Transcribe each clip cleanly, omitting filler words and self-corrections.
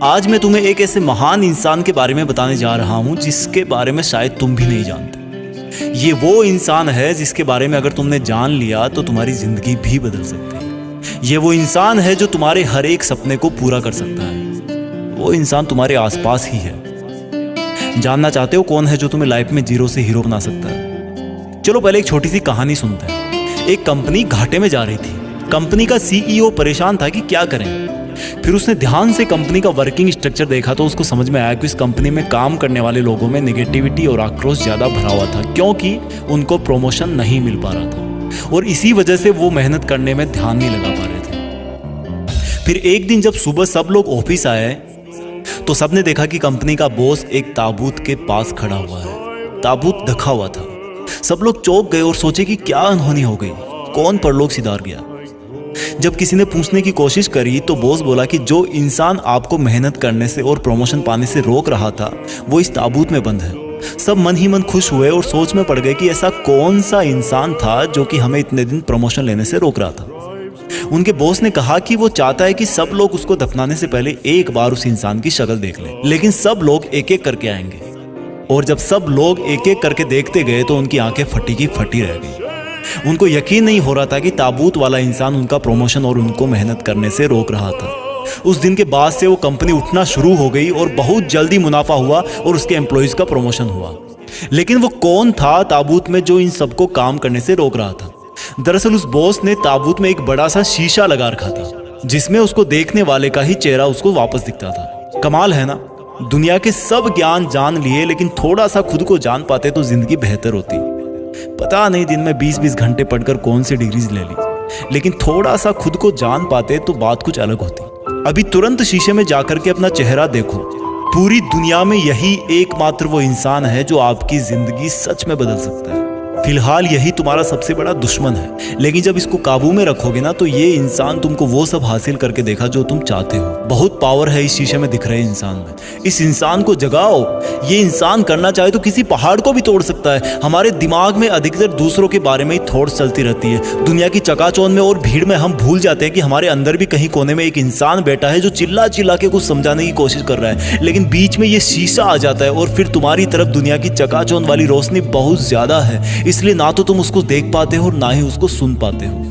आज मैं तुम्हें एक ऐसे महान इंसान के बारे में बताने जा रहा हूं जिसके बारे में शायद तुम भी नहीं जानते। ये वो इंसान है जिसके बारे में अगर तुमने जान लिया तो तुम्हारी जिंदगी भी बदल सकती है। ये वो इंसान है जो तुम्हारे हर एक सपने को पूरा कर सकता है। वो इंसान तुम्हारे आसपास ही है। जानना चाहते हो कौन है जो तुम्हें लाइफ में जीरो से हीरो बना सकता है? चलो पहले एक छोटी सी कहानी सुनते हैं। एक कंपनी घाटे में जा रही थी। कंपनी का सीईओ परेशान था कि क्या करें। फिर उसने ध्यान से कंपनी का वर्किंग स्ट्रक्चर देखा तो उसको समझ में आया कि इस कंपनी में काम करने वाले लोगों में नेगेटिविटी और आक्रोश ज़्यादा भरा हुआ था, क्योंकि उनको प्रमोशन नहीं मिल पा रहा था और इसी वजह से वो मेहनत करने में ध्यान नहीं लगा पा रहे थे। फिर एक दिन जब सुबह सब लोग ऑफिस आए तो सबने देखा कि कंपनी का बॉस एक ताबूत के पास खड़ा हुआ है। ताबूत ढका हुआ था। सब लोग चौंक गए और सोचे कि क्या अनहोनी हो गई, कौन परलोक सिधार गया। जब किसी ने पूछने की कोशिश करी तो बॉस बोला कि जो इंसान आपको मेहनत करने से और प्रमोशन पाने से रोक रहा था वो इस ताबूत में बंद है। सब मन ही मन खुश हुए और सोच में पड़ गए कि ऐसा कौन सा इंसान था जो कि हमें इतने दिन प्रमोशन लेने से रोक रहा था। उनके बॉस ने कहा कि वो चाहता है कि सब लोग उसको दफनाने से पहले एक बार उस इंसान की शक्ल देख लें, लेकिन सब लोग एक एक करके आएंगे। और जब सब लोग एक एक करके देखते गए तो उनकी आंखें फटी की फटी रह गई। उनको यकीन नहीं हो रहा था कि ताबूत वाला इंसान उनका प्रमोशन और उनको मेहनत करने से रोक रहा था। उस दिन के बाद से वो कंपनी उठना शुरू हो गई और बहुत जल्दी मुनाफा हुआ और उसके एम्प्लॉइज का प्रमोशन हुआ। लेकिन वो कौन था ताबूत में जो इन सबको काम करने से रोक रहा था? दरअसल उस बॉस ने ताबूत में एक बड़ा सा शीशा लगा रखा था जिसमें उसको देखने वाले का ही चेहरा उसको वापस दिखता था। कमाल है ना, दुनिया के सब ज्ञान जान लिए लेकिन थोड़ा सा खुद को जान पाते तो जिंदगी बेहतर होती। पता नहीं दिन में 20-20 घंटे पढ़कर कौन सी डिग्रीज ले ली, लेकिन थोड़ा सा खुद को जान पाते तो बात कुछ अलग होती। अभी तुरंत शीशे में जाकर के अपना चेहरा देखो। पूरी दुनिया में यही एकमात्र वो इंसान है जो आपकी जिंदगी सच में बदल सकता है। फिलहाल यही तुम्हारा सबसे बड़ा दुश्मन है, लेकिन जब इसको काबू में रखोगे ना तो ये इंसान तुमको वो सब हासिल करके देखा जो तुम चाहते हो। बहुत पावर है इस शीशे में दिख रहे इंसान में। इस इंसान को जगाओ। ये इंसान करना चाहे तो किसी पहाड़ को भी तोड़ सकता है। हमारे दिमाग में अधिकतर दूसरों के बारे में ही थॉट्स चलती रहती है। दुनिया की चकाचौंध में और भीड़ में हम भूल जाते हैं कि हमारे अंदर भी कहीं कोने में एक इंसान बैठा है जो चिल्ला चिल्ला के कुछ समझाने की कोशिश कर रहा है, लेकिन बीच में ये शीशा आ जाता है और फिर तुम्हारी तरफ दुनिया की चकाचौंध वाली रोशनी बहुत ज्यादा है, इसलिए ना तो तुम उसको देख पाते हो और ना ही उसको सुन पाते हो।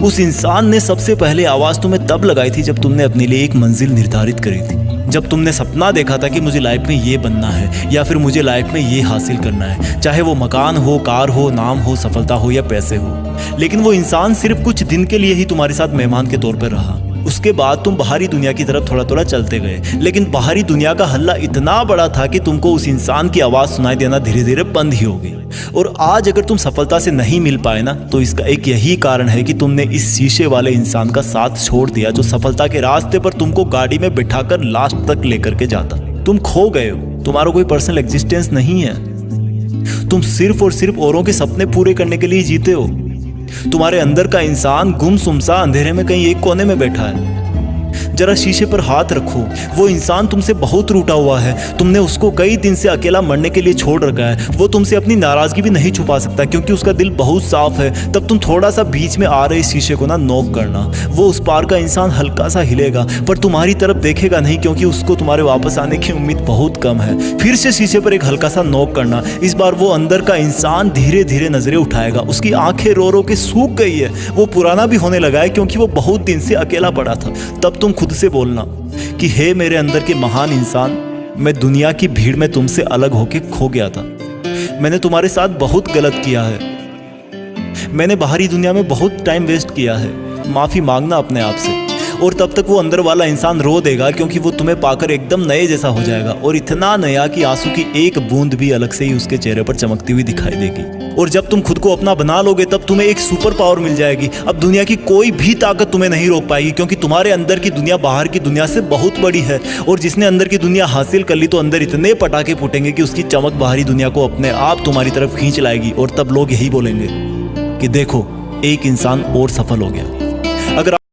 उस इंसान ने सबसे पहले आवाज तुम्हें तब लगाई थी जब तुमने अपने लिए एक मंजिल निर्धारित करी थी, जब तुमने सपना देखा था कि मुझे लाइफ में ये बनना है या फिर मुझे लाइफ में ये हासिल करना है, चाहे वो मकान हो, कार हो, नाम हो, सफलता हो या पैसे हो। लेकिन वो इंसान सिर्फ कुछ दिन के लिए ही तुम्हारे साथ मेहमान के तौर पर रहा। उसके बाद तुम बाहरी दुनिया की तरफ थोड़ा थोड़ा चलते गए, लेकिन बाहरी दुनिया का हल्ला इतना बड़ा था कि तुमको उस इंसान की आवाज सुनाई देना धीरे धीरे बंद ही हो गई। और आज अगर तुम सफलता से नहीं मिल पाए ना तो इसका एक यही कारण है कि तुमने इस शीशे वाले इंसान का साथ छोड़ दिया जो सफलता के रास्ते पर तुमको गाड़ी में बिठाकर लास्ट तक लेकर के जाता। तुम खो गए हो। तुम्हारा कोई पर्सनल एग्जिस्टेंस नहीं है। तुम सिर्फ और सिर्फ औरों के सपने पूरे करने के लिए जीते हो। तुम्हारे अंदर का इंसान गुमसुम सा अंधेरे में कहीं एक कोने में बैठा है। जरा शीशे पर हाथ रखो। वो इंसान तुमसे बहुत रूठा हुआ है। तुमने उसको कई दिन से अकेला मरने के लिए छोड़ रखा है। वो तुमसे अपनी नाराजगी भी नहीं छुपा सकता क्योंकि उसका दिल बहुत साफ है। तब तुम थोड़ा सा बीच में आ रहे शीशे को ना नॉक करना। वो उस पार का इंसान हल्का सा हिलेगा पर तुम्हारी तरफ देखेगा नहीं क्योंकि उसको तुम्हारे वापस आने की उम्मीद बहुत कम है। फिर से शीशे पर एक हल्का सा नॉक करना। इस बार वो अंदर का इंसान धीरे धीरे नजरें उठाएगा। उसकी आंखें रो रो के सूख गई है। वो पुराना भी होने लगा है क्योंकि वो बहुत दिन से अकेला पड़ा था। तब तुम खुद से बोलना कि हे मेरे अंदर के महान इंसान, मैं दुनिया की भीड़ में तुमसे अलग होके खो गया था। मैंने तुम्हारे साथ बहुत गलत किया है। मैंने बाहरी दुनिया में बहुत टाइम वेस्ट किया है। माफी मांगना अपने आप से। और तब तक वो अंदर वाला इंसान रो देगा क्योंकि वो तुम्हें पाकर एकदम नए जैसा हो जाएगा और इतना नया कि आंसू की एक बूंद भी अलग से ही उसके चेहरे पर चमकती हुई दिखाई देगी। और जब तुम खुद को अपना बना लोगे तब तुम्हें एक सुपर पावर मिल जाएगी। अब दुनिया की कोई भी ताकत तुम्हें नहीं रोक पाएगी क्योंकि तुम्हारे अंदर की दुनिया बाहर की दुनिया से बहुत बड़ी है। और जिसने अंदर की दुनिया हासिल कर ली तो अंदर इतने पटाखे फूटेंगे कि उसकी चमक बाहरी दुनिया को अपने आप तुम्हारी तरफ खींच लाएगी। और तब लोग यही बोलेंगे कि देखो, एक इंसान और सफल हो गया। अगर